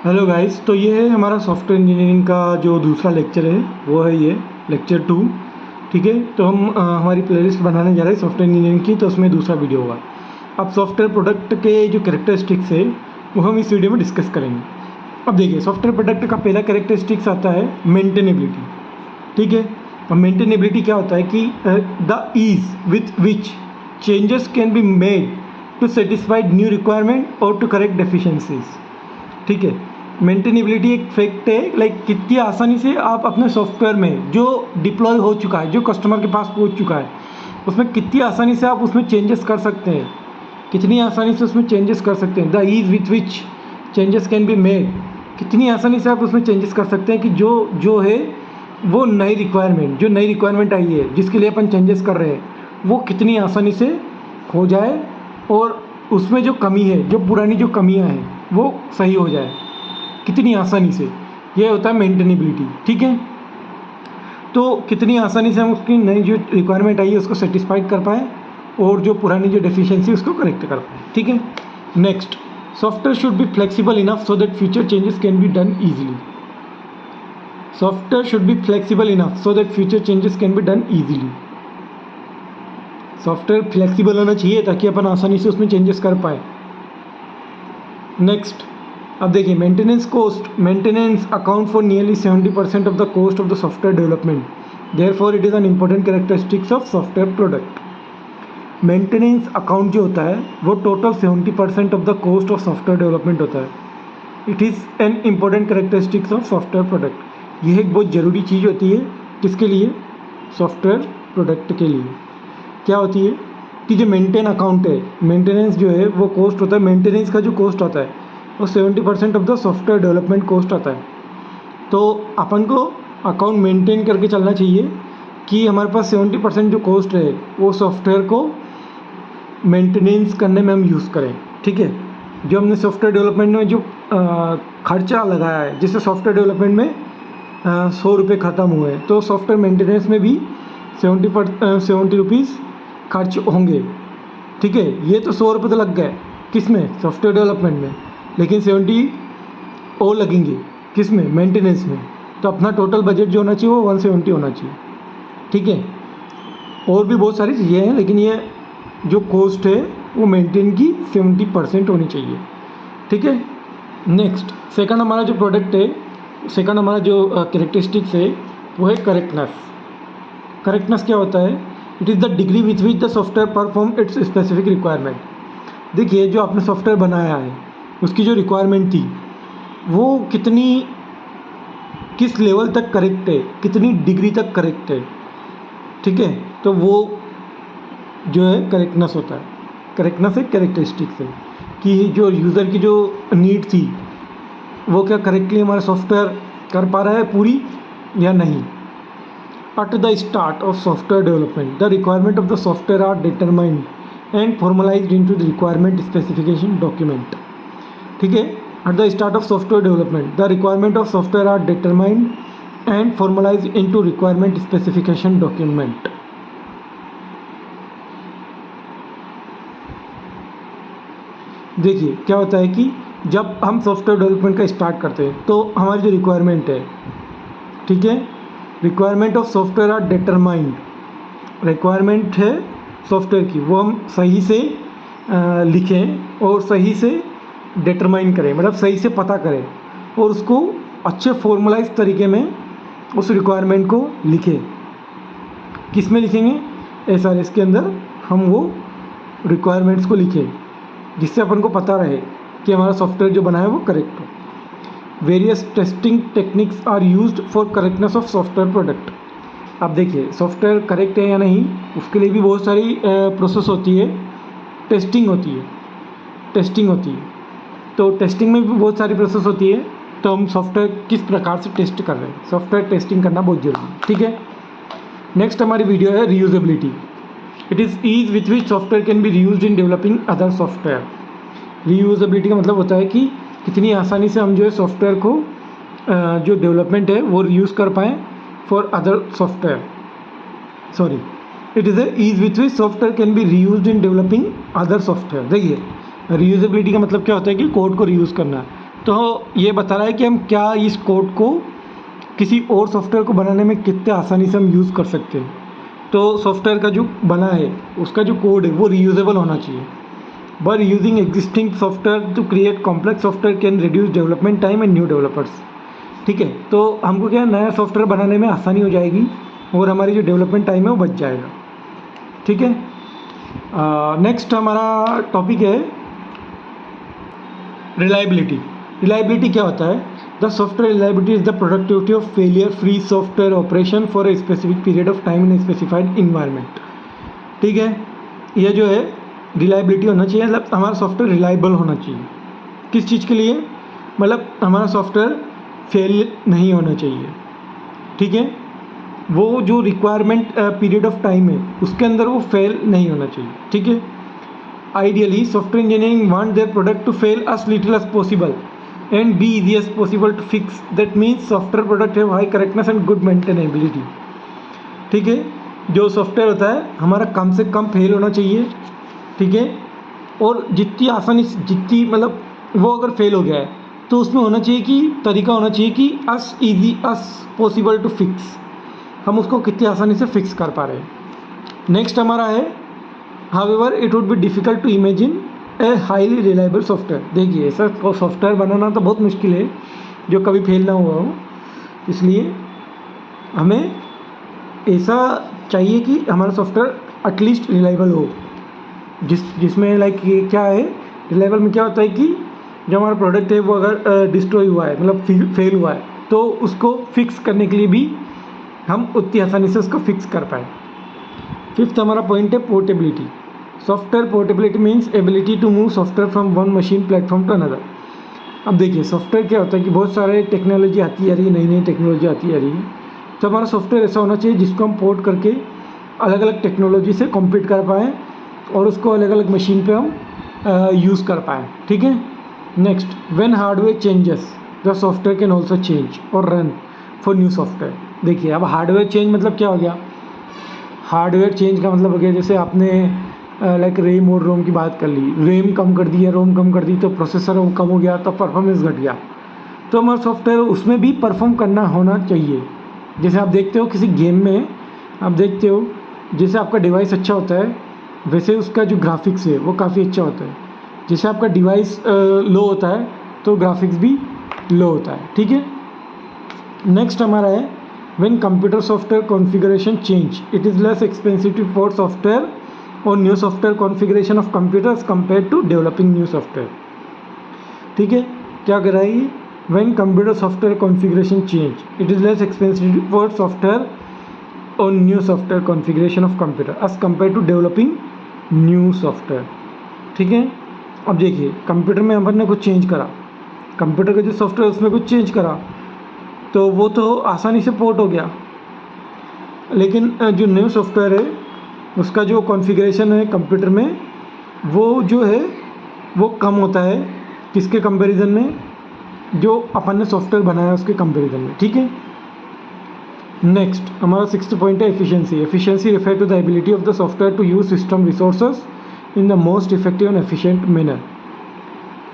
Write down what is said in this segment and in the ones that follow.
Hello guys, तो ये है हमारा सॉफ्टवेयर इंजीनियरिंग का जो दूसरा लेक्चर है, वो है ये लेक्चर 2। ठीक है, तो हम हमारी प्लेलिस्ट बनाने जा रहे हैं सॉफ्टवेयर इंजीनियरिंग की, तो उसमें दूसरा वीडियो होगा। अब सॉफ्टवेयर प्रोडक्ट के जो कैरेक्टरिस्टिक्स है वो हम इस वीडियो में डिस्कस करेंगे। अब देखिए, सॉफ्टवेयर प्रोडक्ट का पहला कैरेक्टरिस्टिक्स आता है मेंटेनेबिलिटी। ठीक है, अब मेंटेनेबिलिटी क्या होता है कि the ease with which changes can be made to satisfied new requirement और टू करेक्ट डेफिशिएंसीज। ठीक है, मेंटेनेबिलिटी एक फैक्ट है, लाइक कितनी आसानी से आप अपने सॉफ्टवेयर में जो डिप्लॉय हो चुका है, जो कस्टमर के पास पहुंच चुका है, उसमें कितनी आसानी से आप उसमें चेंजेस कर सकते हैं, कितनी आसानी से उसमें चेंजेस कर सकते हैं। The ease with which changes can be made, कितनी आसानी से आप उसमें चेंजेस कर सकते हैं कि जो है वो नई रिक्वायरमेंट आई है जिसके लिए अपन चेंजेस कर रहे हैं, वो कितनी आसानी से हो जाए और उसमें जो कमी है, जो पुरानी जो कमियां हैं, वो सही हो जाए कितनी आसानी से। ये होता है मेंटेनेबिलिटी। ठीक है, तो कितनी आसानी से हम उसकी नई जो रिक्वायरमेंट आई है उसको सेटिस्फाइड कर पाएँ और जो पुरानी जो डेफिशिएंसी उसको करेक्ट कर पाएँ। ठीक है, next, software should be flexible enough so that future changes can be done easily. Software should be flexible enough so that future changes can be done easily. Software flexible होना चाहिए ताकि अपन आसानी से उसमें चेंजेस कर पाए। नेक्स्ट, अब देखिए, maintenance account for nearly 70% of the cost of the software development, therefore it is an important characteristics of software product. Maintenance account जो होता है वो total 70% of the cost of software development होता है। It is an important characteristics of software product. यह एक बहुत ज़रूरी चीज़ होती है। किसके लिए? सॉफ्टवेयर प्रोडक्ट के लिए। क्या होती है कि जो मेंटेन अकाउंट है, मेंटेनेंस जो है वो कॉस्ट होता है, मेंटेनेंस का जो कॉस्ट होता है वो 70% of the software development cost आता है। तो अपन को अकाउंट मेंटेन करके चलना चाहिए कि हमारे पास 70% जो कॉस्ट है वो सॉफ्टवेयर को मेंटेनेंस करने में हम यूज़ करें। ठीक है, जो हमने सॉफ्टवेयर डेवलपमेंट में जो खर्चा लगाया है, जैसे सॉफ्टवेयर डेवलपमेंट में 100 रुपये ख़त्म हुए, तो सॉफ्टवेयर मेंटेनेंस में भी 70 रुपीज़ खर्च होंगे। ठीक है, ये तो 100 रुपये तो लग गए किस में? सॉफ्टवेयर डेवलपमेंट में, लेकिन 70 और लगेंगे किस में? मेंटेनेंस में। तो अपना टोटल बजट जो होना चाहिए वो 170 होना चाहिए। ठीक है, और भी बहुत सारी चीज़ें हैं, लेकिन ये जो कॉस्ट है वो मेंटेन की 70% होनी चाहिए। ठीक है, नेक्स्ट, सेकंड हमारा जो प्रोडक्ट है, सेकंड हमारा जो कैरेक्टरिस्टिक्स है वो है करेक्टनेस। करेक्टनेस क्या होता है? It is the degree with which the software perform it's specific requirement. देखिए, जो आपने सॉफ्टवेयर बनाया है उसकी जो रिक्वायरमेंट थी वो किस लेवल तक करेक्ट है, कितनी डिग्री तक करेक्ट है। ठीक है, तो वो जो है करेक्टनेस होता है। करेक्टनेस एक कैरेक्टरिस्टिक्स है कि जो यूज़र की जो नीड थी वो क्या करेक्टली हमारा सॉफ्टवेयर कर पा रहा है पूरी या नहीं। At the start of software development, the requirement of the software are determined and formalized into the requirement specification document. ठीक है, at the start of software development, the requirement of software are determined and formalized into requirement specification document. देखिए, क्या होता है कि जब हम software development का स्टार्ट करते हैं तो हमारी जो रिक्वायरमेंट है, ठीक है, requirement of software are determined. Requirement है सॉफ्टवेयर की, वो हम सही से लिखें और सही से डिटरमाइन करें, मतलब सही से पता करें और उसको अच्छे फॉर्मलाइज तरीके में उस रिक्वायरमेंट को लिखें। किस में लिखेंगे? SRS के अंदर हम वो रिक्वायरमेंट्स को लिखें जिससे अपन को पता रहे कि हमारा सॉफ्टवेयर जो बना है वो करेक्ट हो। Various testing techniques are used for correctness of software product. अब देखिए, सॉफ्टवेयर करेक्ट है या नहीं उसके लिए भी बहुत सारी प्रोसेस होती है, टेस्टिंग होती है। तो टेस्टिंग में भी बहुत सारी प्रोसेस होती है। तो हम सॉफ्टवेयर किस प्रकार से टेस्ट कर रहे हैं, सॉफ्टवेयर टेस्टिंग करना बहुत जरूरी है। ठीक है, नेक्स्ट हमारी वीडियो है reusability. It is ease with which software can be reused in developing other software. Reusability का मतलब होता है कि कितनी आसानी से हम जो है सॉफ्टवेयर को जो डेवलपमेंट है वो रीयूज़ कर पाएँ for other software. Sorry, it is ease with which software can be reused in developing other software. देखिए, रीयूजेबिलिटी का मतलब क्या होता है कि कोड को रीयूज़ करना है। तो ये बता रहा है कि हम क्या इस कोड को किसी और सॉफ्टवेयर को बनाने में कितने आसानी से हम यूज़ कर सकते हैं। तो सॉफ्टवेयर का जो बना है उसका जो कोड है वो रीयूजेबल होना चाहिए। By using existing software to create complex software can reduce development time and new developers। ठीक है, तो हमको क्या नया सॉफ्टवेयर बनाने में आसानी हो जाएगी और हमारी जो डेवलपमेंट टाइम है वो बच जाएगा। ठीक है, नेक्स्ट हमारा टॉपिक है रिलायबिलिटी। रिलायबिलिटी क्या होता है? The software reliability is the productivity of failure free software operation for a specific period of time in a specified environment. ठीक है, ये जो है रिलायबिलिटी होना चाहिए, मतलब हमारा सॉफ्टवेयर रिलायबल होना चाहिए। किस चीज़ के लिए? मतलब हमारा सॉफ्टवेयर फेल नहीं होना चाहिए। ठीक है, वो जो रिक्वायरमेंट पीरियड ऑफ टाइम है उसके अंदर वो फेल नहीं होना चाहिए। ठीक है, ideally software engineering want their product to fail as little as possible and be easy as possible to fix। that means software product have high correctness and good maintainability। ठीक है, जो सॉफ्टवेयर होता है हमारा कम से कम फेल होना चाहिए। ठीक है, और जितनी आसानी से जितनी मतलब वो अगर फेल हो गया है तो उसमें होना चाहिए कि तरीका होना चाहिए कि as easy as possible to fix, हम उसको कितनी आसानी से फिक्स कर पा रहे हैं। नेक्स्ट हमारा है however it would be difficult to imagine a highly reliable software. देखिए ऐसा सॉफ्टवेयर बनाना तो बहुत मुश्किल है जो कभी फेल ना हुआ हो, इसलिए हमें ऐसा चाहिए कि हमारा सॉफ्टवेयर एटलीस्ट रिलायबल हो, जिसमें लाइक ये क्या है रिलायबल में क्या होता है कि जो हमारा प्रोडक्ट है वो अगर डिस्ट्रॉय हुआ है मतलब फेल हुआ है तो उसको फिक्स करने के लिए भी हम उतनी आसानी से उसको फिक्स कर पाए। फिफ्थ हमारा पॉइंट है portability. Software portability means ability to move software from one machine platform to another. अब देखिए सॉफ्टवेयर क्या होता है कि बहुत सारे टेक्नोलॉजी आती आ रही है, नई नई टेक्नोलॉजी आती आ रही है, तो हमारा सॉफ्टवेयर ऐसा होना चाहिए जिसको हम पोर्ट करके अलग अलग टेक्नोलॉजी से कॉम्पीट कर पाएँ और उसको अलग अलग मशीन पे हम यूज़ कर पाएँ। ठीक है, next when hardware changes the software can also change और रन फॉर न्यू सॉफ्टवेयर। देखिए अब हार्डवेयर चेंज मतलब क्या हो गया? हार्डवेयर चेंज का मतलब हो गया जैसे आपने लाइक रैम और रोम की बात कर ली, रैम कम कर दी या रोम कम कर दी तो प्रोसेसर कम हो गया तो परफॉर्मेंस घट गया, तो हमारा सॉफ्टवेयर उसमें भी परफॉर्म करना होना चाहिए। जैसे आप देखते हो किसी गेम में आप देखते हो जैसे आपका डिवाइस अच्छा होता है वैसे उसका जो ग्राफिक्स है वो काफ़ी अच्छा होता है, जैसे आपका डिवाइस लो होता है तो ग्राफिक्स भी लो होता है। ठीक है, नेक्स्ट हमारा है when computer software configuration change it is less expensive for software और new software configuration of computers compare to developing new software. ठीक है, क्या कर रहा है ये? When computer software configuration change it is less expensive for software और new software configuration of computer as compare to developing new software. ठीक है, अब देखिए कंप्यूटर में अपन ने कुछ चेंज करा, कंप्यूटर का जो सॉफ्टवेयर उसमें कुछ चेंज करा तो वो तो आसानी से पोर्ट हो गया, लेकिन जो न्यू सॉफ्टवेयर है उसका जो कॉन्फ़िगरेशन है कंप्यूटर में वो जो है वो कम होता है किसके कंपैरिजन में? जो अपन ने सॉफ्टवेयर बनाया उसके कंपैरिजन में। ठीक है, नेक्स्ट हमारा सिक्स्थ पॉइंट है efficiency. Efficiency refer to the ability of the software to use system resources in the most effective and efficient manner.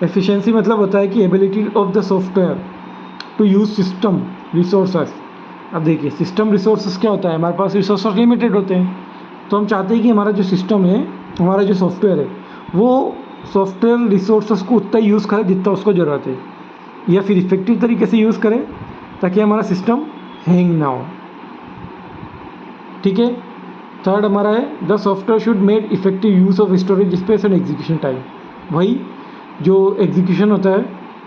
Efficiency मतलब होता है कि ability of the software to use system resources. अब देखिए system resources क्या होता है? हमारे पास रिसोर्सेज लिमिटेड होते हैं, तो हम चाहते हैं कि हमारा जो सिस्टम है हमारा जो सॉफ्टवेयर है वो सॉफ्टवेयर रिसोर्सेज को उतना यूज़ करे जितना उसको ज़रूरत है, या फिर इफेक्टिव तरीके से यूज़ करें ताकि हमारा सिस्टम हैंग ना हो। ठीक है, थर्ड हमारा है the software should made effective use of storage space and execution time. वही जो एग्जीक्यूशन होता है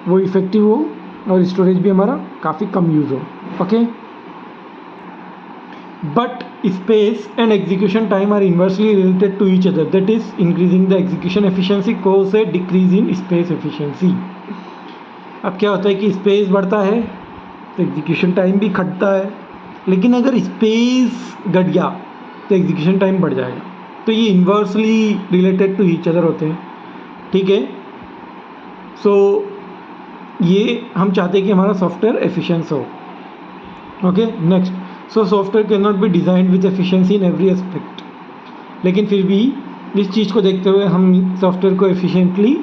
वो इफेक्टिव हो और स्टोरेज भी हमारा काफ़ी कम यूज़ हो। Okay, but space and execution time are inversely related to each other, that is increasing the execution efficiency cause a decrease in space efficiency. अब क्या होता है कि स्पेस बढ़ता है तो एग्जीक्यूशन टाइम भी घटता है, लेकिन अगर स्पेस घट गया तो एग्जीक्यूशन टाइम बढ़ जाएगा, तो ये inversely related to each other होते हैं। ठीक है, सो ये हम चाहते हैं कि हमारा सॉफ्टवेयर एफिशिएंट हो। Okay, next so software can not be designed with efficiency in every aspect, लेकिन फिर भी इस चीज़ को देखते हुए हम सॉफ्टवेयर को एफिशिएंटली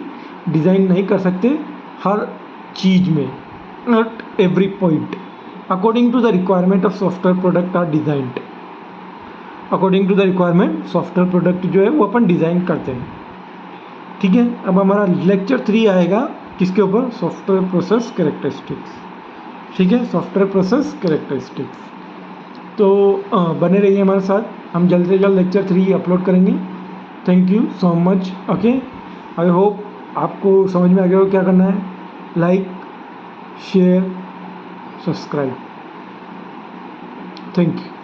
डिज़ाइन नहीं कर सकते हर चीज़ में, not every point. According to the requirement of software product are designed. According to the requirement software product जो है वो अपन डिज़ाइन करते हैं। ठीक है, अब हमारा लेक्चर 3 आएगा किसके ऊपर? Software process characteristics. ठीक है, सॉफ्टवेयर प्रोसेस कैरेक्टरिस्टिक्स। तो बने रहिए हमारे साथ, हम जल्द से जल्द लेक्चर 3 अपलोड करेंगे। Thank you so much. Okay, I hope आपको समझ में आ गया हो क्या करना है। Like, share, subscribe. Thank you.